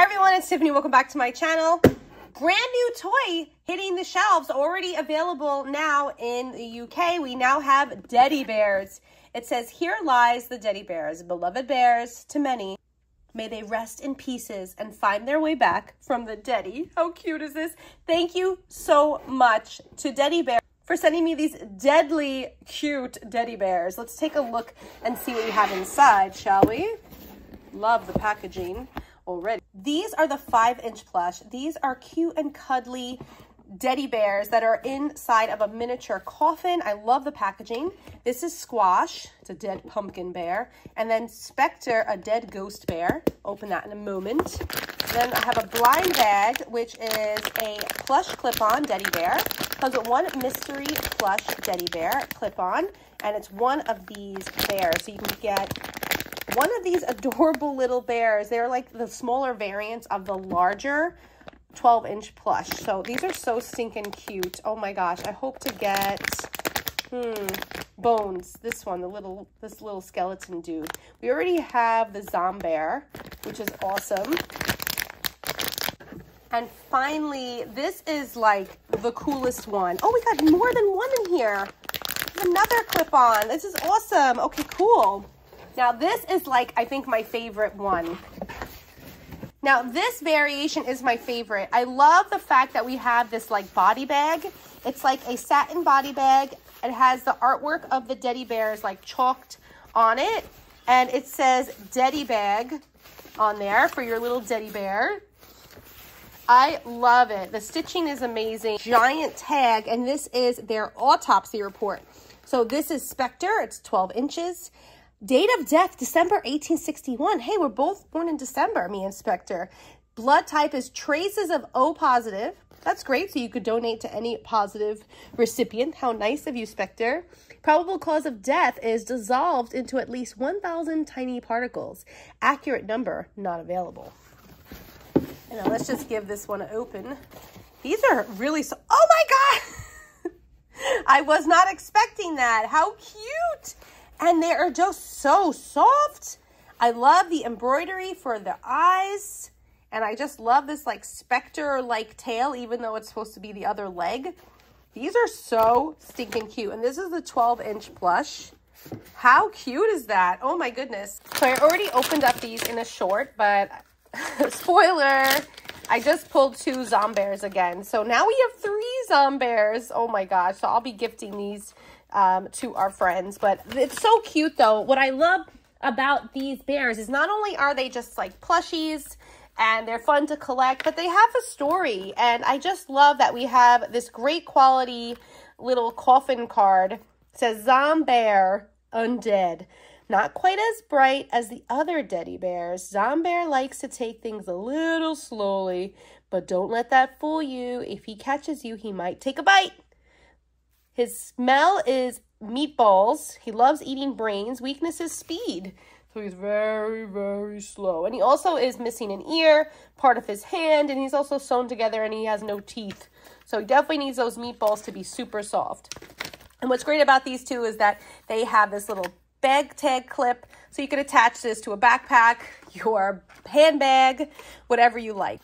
Hi everyone, it's Tiffany. Welcome back to my channel. Brand new toy hitting the shelves, already available now in the UK. We now have Deddy Bears. It says, "Here lies the Deddy Bears, beloved bears to many. May they rest in pieces and find their way back from the Deddy." How cute is this? Thank you so much to Deddy Bears for sending me these deadly cute Deddy Bears. Let's take a look and see what we have inside, shall we? Love the packaging already. These are the 5-inch plush. These are cute and cuddly Deddy Bears that are inside of a miniature coffin. I love the packaging. This is Squash. It's a dead pumpkin bear. And then Spectre, a dead ghost bear. Open that in a moment. Then I have a blind bag, which is a plush clip-on Deddy Bear. Comes with one mystery plush Deddy Bear clip-on. And it's one of these bears. So you can get one of these adorable little bears. They're like the smaller variants of the larger 12-inch plush. So these are so stinking cute. Oh my gosh. I hope to get Bones. This one, this little skeleton dude. We already have the Zombear, which is awesome. And finally, this is like the coolest one. Oh, we got more than one in here. Another clip-on. This is awesome. Okay, cool. Now this is like, I think, my favorite one. Now this variation is my favorite. I love the fact that we have this like body bag. It's like a satin body bag. It has the artwork of the Deddy Bears like chalked on it. And it says Deddy Bag on there for your little Deddy Bear. I love it. The stitching is amazing. Giant tag, and this is their autopsy report. So this is Spectre. It's 12 inches. Date of death, December 1861. Hey, we're both born in December, me and Spectre. Blood type is traces of O positive. That's great, so you could donate to any positive recipient. How nice of you, Spectre. Probable cause of death is dissolved into at least 1,000 tiny particles. Accurate number, not available. And now let's just give this one an open. These are really so... Oh my God! I was not expecting that. How cute! And they are just so soft. I love the embroidery for the eyes. And I just love this like Spectre-like tail, even though it's supposed to be the other leg. These are so stinking cute. And this is the 12-inch plush. How cute is that? Oh my goodness. So I already opened up these in a short, but spoiler, I just pulled 2 Zombears again. So now we have 3 Zombears. Oh my gosh. So I'll be gifting these to our friends. But it's so cute though. What I love about these bears is not only are they just like plushies and they're fun to collect, but they have a story. And I just love that we have this great quality little coffin card. It says Zombear Undead. Not quite as bright as the other Deddy Bears. Zombear likes to take things a little slowly, but don't let that fool you. If he catches you, he might take a bite. His smell is meatballs. He loves eating brains. Weakness is speed. So he's very, very slow. And he also is missing an ear, part of his hand, and he's also sewn together and he has no teeth. So he definitely needs those meatballs to be super soft. And what's great about these two is that they have this little bag tag clip. So you can attach this to a backpack, your handbag, whatever you like.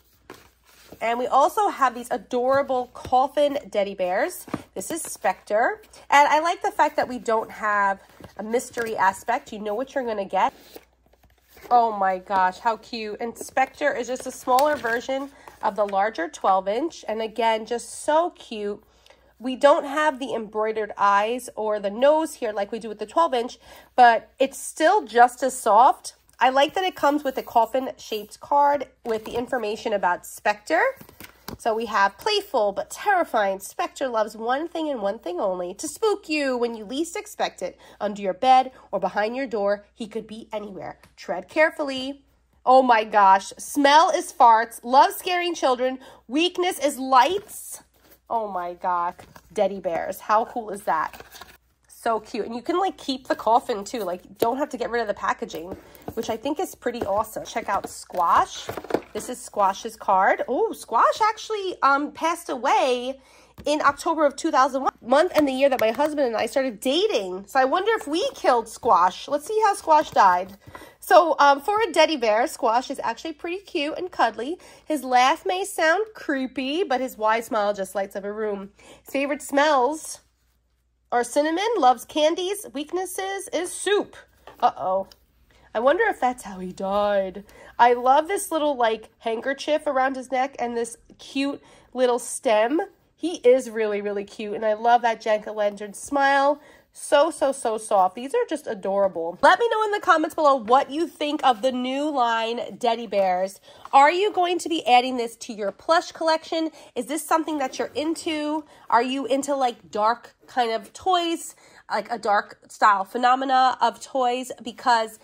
And we also have these adorable coffin Deddy Bears. This is Spectre. And I like the fact that we don't have a mystery aspect. You know what you're going to get. Oh my gosh, how cute. And Spectre is just a smaller version of the larger 12-inch. And again, just so cute. We don't have the embroidered eyes or the nose here like we do with the 12-inch, but it's still just as soft. I like that it comes with a coffin-shaped card with the information about Spectre. So we have playful but terrifying. Spectre loves one thing and one thing only, to spook you when you least expect it. Under your bed or behind your door, he could be anywhere. Tread carefully. Oh my gosh. Smell is farts. Love scaring children. Weakness is lights. Oh my gosh. Deddy Bears. How cool is that? So cute. And you can like keep the coffin too. Like, don't have to get rid of the packaging, which I think is pretty awesome. Check out Squash. This is Squash's card. Oh, Squash actually passed away in October of 2001. month and the year that my husband and I started dating. So I wonder if we killed Squash. Let's see how Squash died. So for a Deddy Bear, Squash is actually pretty cute and cuddly. His laugh may sound creepy, but his wide smile just lights up a room. His favorite smells are cinnamon, loves candies, weaknesses is soup. Uh-oh. I wonder if that's how he died. I love this little, like, handkerchief around his neck and this cute little stem. He is really, really cute, and I love that jack-o'-lantern smile. So, so, so soft. These are just adorable. Let me know in the comments below what you think of the new line Deddy Bears. Are you going to be adding this to your plush collection? Is this something that you're into? Are you into, like, dark kind of toys, like a dark style phenomena of toys? Because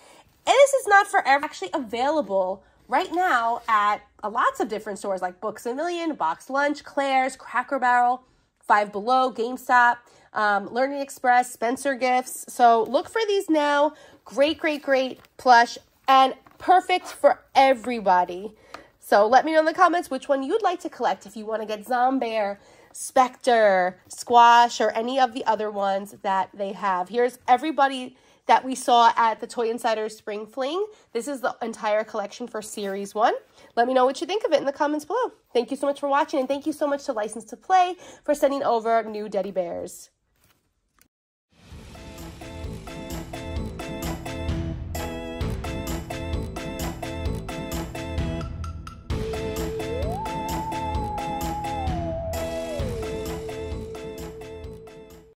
this is not forever. Actually available right now at lots of different stores like Books A Million, Box Lunch, Claire's, Cracker Barrel, Five Below, GameStop, Learning Express, Spencer Gifts. So look for these now. Great, great, great plush and perfect for everybody. So let me know in the comments which one you'd like to collect. If you want to get Zombear, Spectre, Squash, or any of the other ones that they have. Here's everybody that we saw at the Toy Insider Spring Fling. This is the entire collection for Series 1. Let me know what you think of it in the comments below. Thank you so much for watching, and thank you so much to License to Play for sending over new Deddy Bears.